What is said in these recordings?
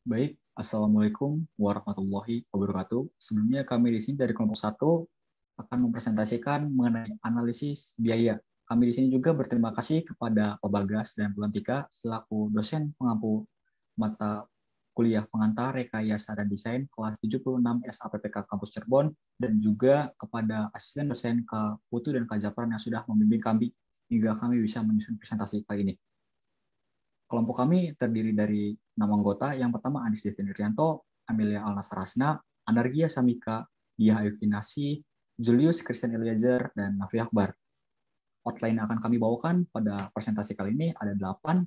Baik, Assalamualaikum warahmatullahi wabarakatuh. Sebelumnya kami di sini dari kelompok 1 akan mempresentasikan mengenai analisis biaya. Kami di sini juga berterima kasih kepada Pak Bagas dan Bu Lantika selaku dosen pengampu mata kuliah pengantar rekayasa dan desain kelas 76 SAPPK Kampus Cirebon dan juga kepada asisten dosen Kak Putu dan Kak Japran yang sudah membimbing kami hingga kami bisa menyusun presentasi kali ini. Kelompok kami terdiri dari 6 anggota. Yang pertama Andis Devin Irianto, Amelia Alnasarasna, Anargia Samika, Dia Ayukinasi, Julius Christian Eliezer, dan Nafi Akbar. Outline yang akan kami bawakan pada presentasi kali ini ada 8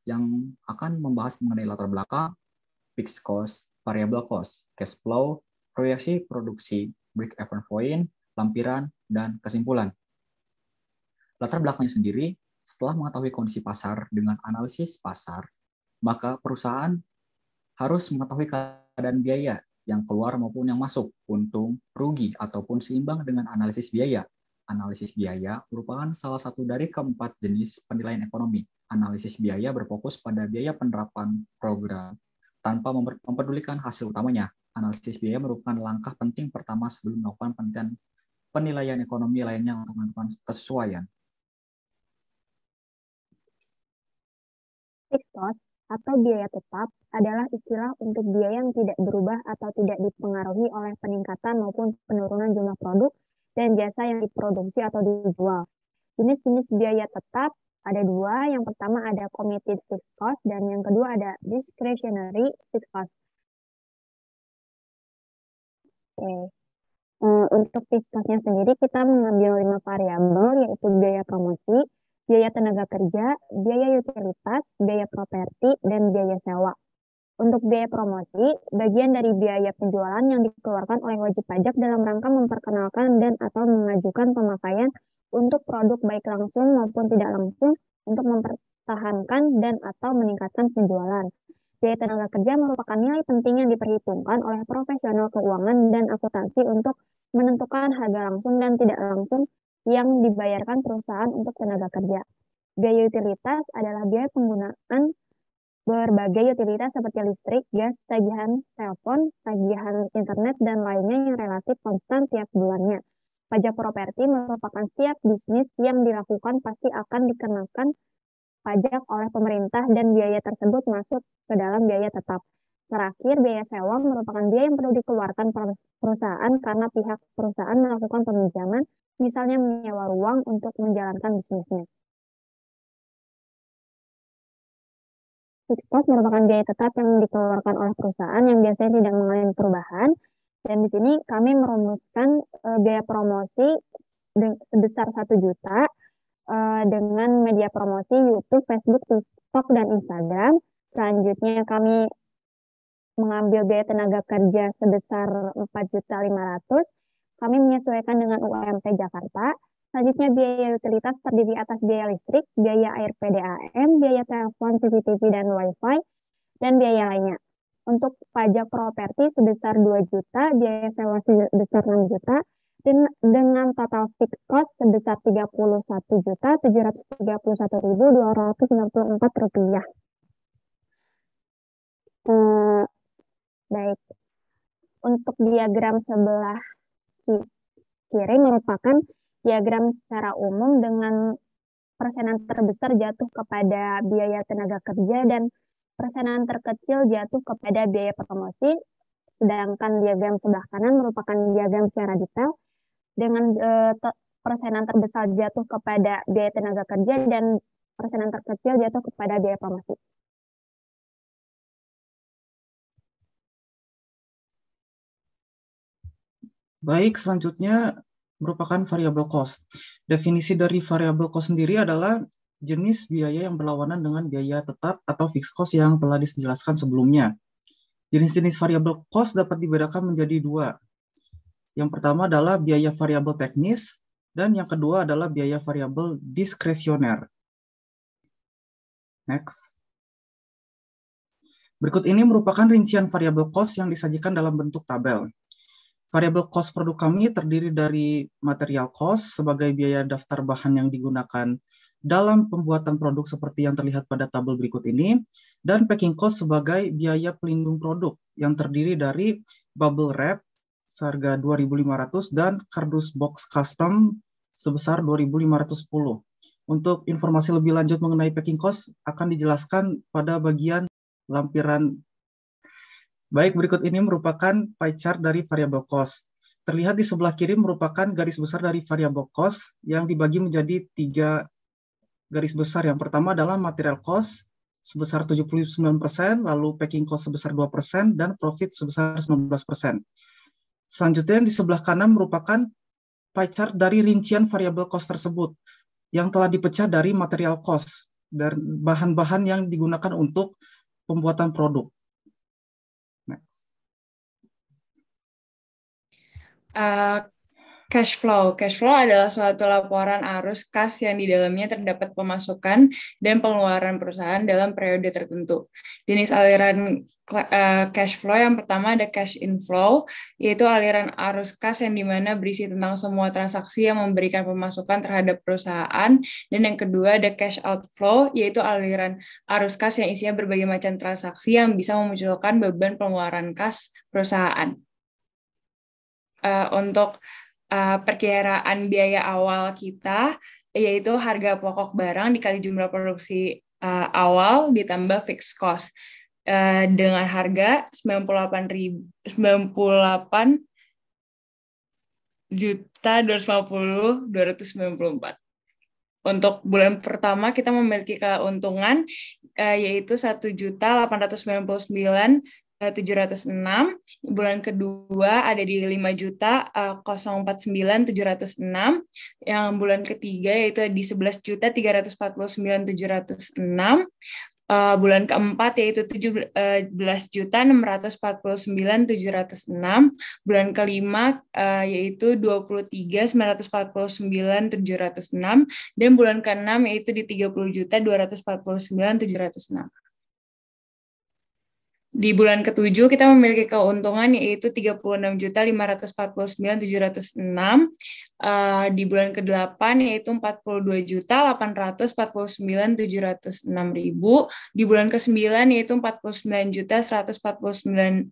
yang akan membahas mengenai latar belakang, fixed cost, variable cost, cash flow, proyeksi produksi, break-even point, lampiran, dan kesimpulan. Latar belakangnya sendiri, setelah mengetahui kondisi pasar dengan analisis pasar, maka perusahaan harus mengetahui keadaan biaya yang keluar maupun yang masuk, untung, rugi, ataupun seimbang dengan analisis biaya. Analisis biaya merupakan salah satu dari keempat jenis penilaian ekonomi. Analisis biaya berfokus pada biaya penerapan program tanpa mempedulikan hasil utamanya. Analisis biaya merupakan langkah penting pertama sebelum melakukan penilaian ekonomi lainnya untuk menentukan kesesuaian. Fixed cost atau biaya tetap adalah istilah untuk biaya yang tidak berubah atau tidak dipengaruhi oleh peningkatan maupun penurunan jumlah produk dan jasa yang diproduksi atau dijual. Jenis-jenis biaya tetap ada dua. Yang pertama ada committed fixed cost dan yang kedua ada discretionary fixed cost. Oke. Untuk fixed cost-nya sendiri kita mengambil 5 variabel yaitu biaya promosi, biaya tenaga kerja, biaya utilitas, biaya properti, dan biaya sewa. Untuk biaya promosi, bagian dari biaya penjualan yang dikeluarkan oleh wajib pajak dalam rangka memperkenalkan dan atau mengajukan pemakaian untuk produk baik langsung maupun tidak langsung untuk mempertahankan dan atau meningkatkan penjualan. Biaya tenaga kerja merupakan nilai penting yang diperhitungkan oleh profesional keuangan dan akuntansi untuk menentukan harga langsung dan tidak langsung yang dibayarkan perusahaan untuk tenaga kerja. Biaya utilitas adalah biaya penggunaan berbagai utilitas seperti listrik, gas, tagihan telepon, tagihan internet, dan lainnya yang relatif konstan tiap bulannya. Pajak properti merupakan setiap bisnis yang dilakukan pasti akan dikenakan pajak oleh pemerintah dan biaya tersebut masuk ke dalam biaya tetap. Terakhir, biaya sewa merupakan biaya yang perlu dikeluarkan perusahaan karena pihak perusahaan melakukan peminjaman, misalnya menyewa ruang untuk menjalankan bisnisnya. Fixed cost merupakan biaya tetap yang dikeluarkan oleh perusahaan yang biasanya tidak mengalami perubahan. Dan di sini kami merumuskan biaya promosi sebesar 1 juta dengan media promosi YouTube, Facebook, TikTok, dan Instagram. Selanjutnya kami mengambil biaya tenaga kerja sebesar 4.500.000. Kami menyesuaikan dengan UMP Jakarta. Selanjutnya biaya utilitas terdiri atas biaya listrik, biaya air PDAM, biaya telepon, CCTV, dan WiFi, dan biaya lainnya. Untuk pajak properti sebesar 2 juta, biaya sewa sebesar 6 juta, dan dengan total fixed cost sebesar Rp31.731.294. Baik, untuk diagram sebelah kiri merupakan diagram secara umum dengan persenan terbesar jatuh kepada biaya tenaga kerja dan persenan terkecil jatuh kepada biaya promosi, sedangkan diagram sebelah kanan merupakan diagram secara detail dengan persenan terbesar jatuh kepada biaya tenaga kerja dan persenan terkecil jatuh kepada biaya promosi. Baik, selanjutnya merupakan variable cost. Definisi dari variable cost sendiri adalah jenis biaya yang berlawanan dengan biaya tetap atau fixed cost yang telah dijelaskan sebelumnya. Jenis-jenis variable cost dapat dibedakan menjadi 2. Yang pertama adalah biaya variabel teknis, dan yang kedua adalah biaya variabel diskresioner. Next. Berikut ini merupakan rincian variable cost yang disajikan dalam bentuk tabel. Variable cost produk kami terdiri dari material cost sebagai biaya daftar bahan yang digunakan dalam pembuatan produk seperti yang terlihat pada tabel berikut ini, dan packing cost sebagai biaya pelindung produk yang terdiri dari bubble wrap seharga 2.500 dan kardus box custom sebesar 2.510. Untuk informasi lebih lanjut mengenai packing cost akan dijelaskan pada bagian lampiran. Baik, berikut ini merupakan pie chart dari variable cost. Terlihat di sebelah kiri merupakan garis besar dari variable cost yang dibagi menjadi 3 garis besar. Yang pertama adalah material cost sebesar 79%, lalu packing cost sebesar 2%, dan profit sebesar 19%. Selanjutnya di sebelah kanan merupakan pie chart dari rincian variable cost tersebut yang telah dipecah dari material cost dan bahan-bahan yang digunakan untuk pembuatan produk. Next. Cash flow. Cash flow adalah suatu laporan arus kas yang di dalamnya terdapat pemasukan dan pengeluaran perusahaan dalam periode tertentu. Jenis aliran cash flow yang pertama ada cash inflow, yaitu aliran arus kas yang dimana berisi tentang semua transaksi yang memberikan pemasukan terhadap perusahaan. Dan yang kedua ada cash outflow, yaitu aliran arus kas yang isinya berbagai macam transaksi yang bisa memunculkan beban pengeluaran kas perusahaan. Untuk perkiraan biaya awal kita, yaitu harga pokok barang dikali jumlah produksi awal ditambah fixed cost dengan harga 98.250.294. Untuk bulan pertama kita memiliki keuntungan yaitu 1.899.706. Bulan kedua ada di 5.049.706. Yang bulan ketiga yaitu di 11.349.706. Bulan keempat yaitu 17.649.706. Bulan kelima yaitu 23.949.706. Dan bulan keenam yaitu di 30.249.706. Di bulan ke-7 kita memiliki keuntungan yaitu 36.549.706. Di bulan ke-8 yaitu 42.849.706.000. Di bulan ke-9 yaitu 49.149.706.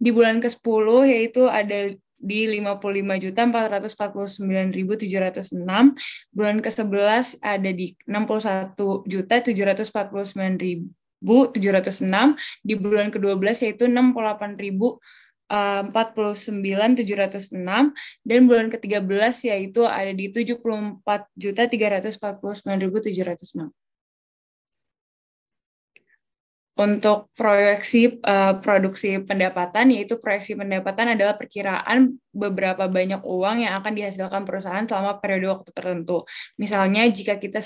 Di bulan ke-10 yaitu ada di 55.449.706. Bulan ke-11 ada di 61.749.706. Di bulan ke-12 yaitu 68.049.706. Dan bulan ke-13 yaitu ada di 74.349.706. Untuk proyeksi produksi pendapatan, yaitu proyeksi pendapatan adalah perkiraan beberapa banyak uang yang akan dihasilkan perusahaan selama periode waktu tertentu. Misalnya jika kita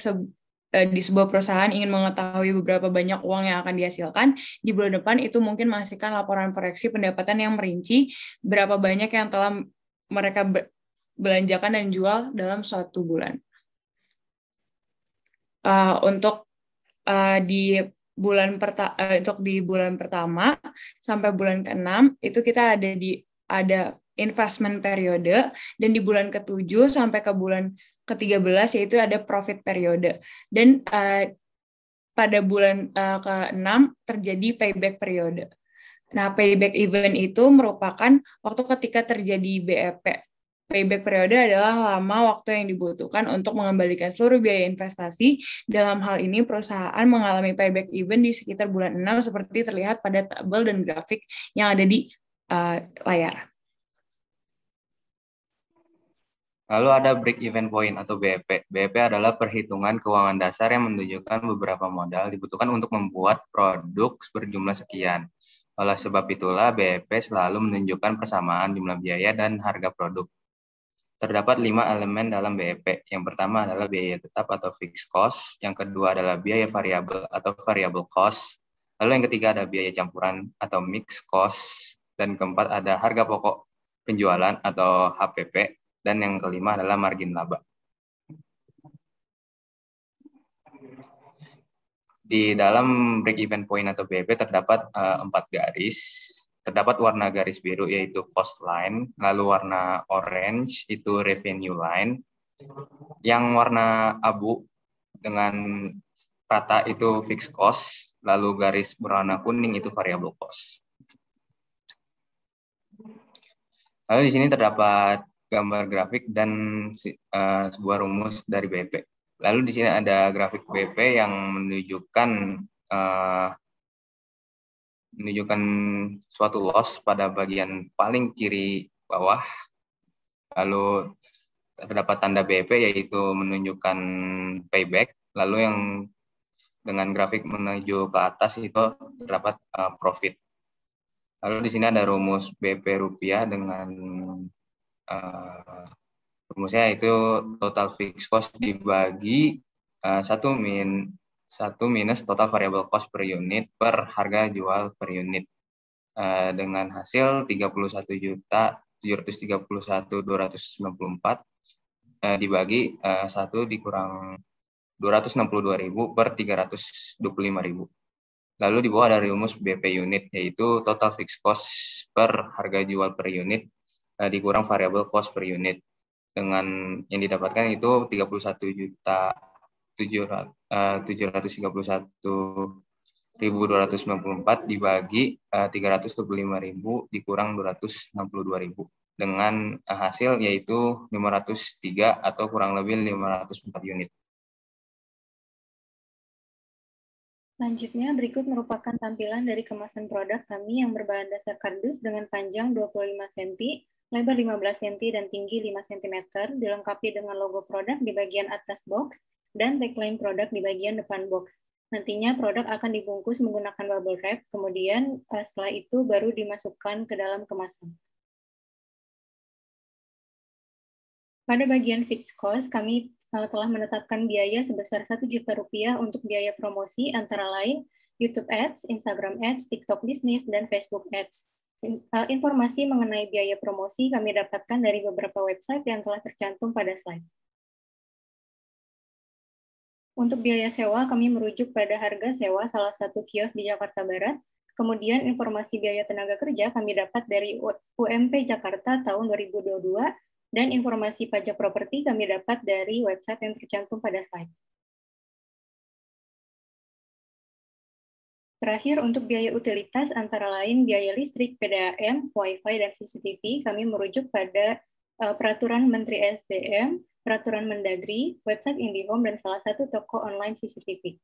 di sebuah perusahaan ingin mengetahui beberapa banyak uang yang akan dihasilkan, di bulan depan itu mungkin menghasilkan laporan proyeksi pendapatan yang merinci berapa banyak yang telah mereka belanjakan dan jual dalam suatu bulan. Untuk di bulan pertama sampai bulan ke-6 itu kita ada investment periode, dan di bulan ke-7 sampai ke bulan ke-13 yaitu ada profit periode. Dan pada bulan ke-6 terjadi payback periode. Nah, payback event itu merupakan waktu ketika terjadi BEP. Payback periode adalah lama waktu yang dibutuhkan untuk mengembalikan seluruh biaya investasi. Dalam hal ini, perusahaan mengalami payback event di sekitar bulan 6 seperti terlihat pada tabel dan grafik yang ada di layar. Lalu ada break-even point atau BEP. BEP adalah perhitungan keuangan dasar yang menunjukkan beberapa modal dibutuhkan untuk membuat produk berjumlah sekian. Oleh sebab itulah BEP selalu menunjukkan persamaan jumlah biaya dan harga produk. Terdapat 5 elemen dalam BEP. Yang pertama adalah biaya tetap atau fixed cost. Yang kedua adalah biaya variabel atau variable cost. Lalu yang ketiga ada biaya campuran atau mixed cost. Dan keempat ada harga pokok penjualan atau HPP. Dan yang kelima adalah margin laba. Di dalam break-even point atau BEP terdapat 4 garis. Terdapat warna garis biru yaitu cost line, lalu warna orange itu revenue line, Yang warna abu dengan rata itu fixed cost, lalu garis berwarna kuning itu variable cost. Lalu di sini terdapat gambar grafik dan sebuah rumus dari BP. Lalu di sini ada grafik BP yang menunjukkan suatu loss pada bagian paling kiri bawah. Lalu terdapat tanda BP yaitu menunjukkan payback. Lalu yang dengan grafik menuju ke atas itu terdapat profit. Lalu di sini ada rumus BP rupiah dengan rumusnya itu total fixed cost dibagi 1 minus total variable cost per unit per harga jual per unit dengan hasil 31.731.294 dibagi 1 dikurang 262.000 per 325.000. Lalu di bawah ada rumus BP unit yaitu total fixed cost per harga jual per unit dikurang variable cost per unit. Dengan yang didapatkan itu 31.731.294 dibagi 325.000 dikurang 262.000 dengan hasil yaitu 503 atau kurang lebih 504 unit. Selanjutnya, berikut merupakan tampilan dari kemasan produk kami yang berbahan dasar kardus dengan panjang 25 cm, lebar 15 cm, dan tinggi 5 cm, dilengkapi dengan logo produk di bagian atas box dan tagline produk di bagian depan box. Nantinya produk akan dibungkus menggunakan bubble wrap, kemudian setelah itu baru dimasukkan ke dalam kemasan. Pada bagian fixed cost, kami telah menetapkan biaya sebesar Rp1 juta untuk biaya promosi antara lain YouTube Ads, Instagram Ads, TikTok Business, dan Facebook Ads. Informasi mengenai biaya promosi kami dapatkan dari beberapa website yang telah tercantum pada slide. Untuk biaya sewa, kami merujuk pada harga sewa salah satu kios di Jakarta Barat. Kemudian informasi biaya tenaga kerja kami dapat dari UMP Jakarta tahun 2022, dan informasi pajak properti kami dapat dari website yang tercantum pada slide. Terakhir, untuk biaya utilitas antara lain biaya listrik, PDAM, Wi-Fi, dan CCTV, kami merujuk pada Peraturan Menteri SDM, Peraturan Mendagri, website IndiHome, dan salah satu toko online CCTV.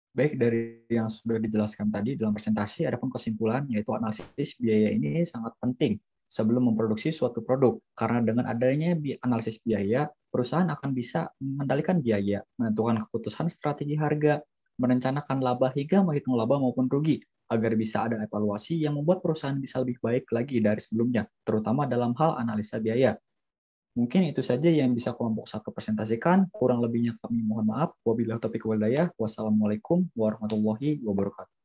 Baik, dari yang sudah dijelaskan tadi dalam presentasi, ada pun kesimpulan, yaitu analisis biaya ini sangat penting sebelum memproduksi suatu produk. Karena dengan adanya analisis biaya, perusahaan akan bisa mengendalikan biaya, menentukan keputusan strategi harga, merencanakan laba hingga menghitung laba maupun rugi, agar bisa ada evaluasi yang membuat perusahaan bisa lebih baik lagi dari sebelumnya, terutama dalam hal analisa biaya. Mungkin itu saja yang bisa kelompok 1 presentasikan. Kurang lebihnya kami mohon maaf. Wabillahi taufiq wal hidayah. Wassalamualaikum warahmatullahi wabarakatuh.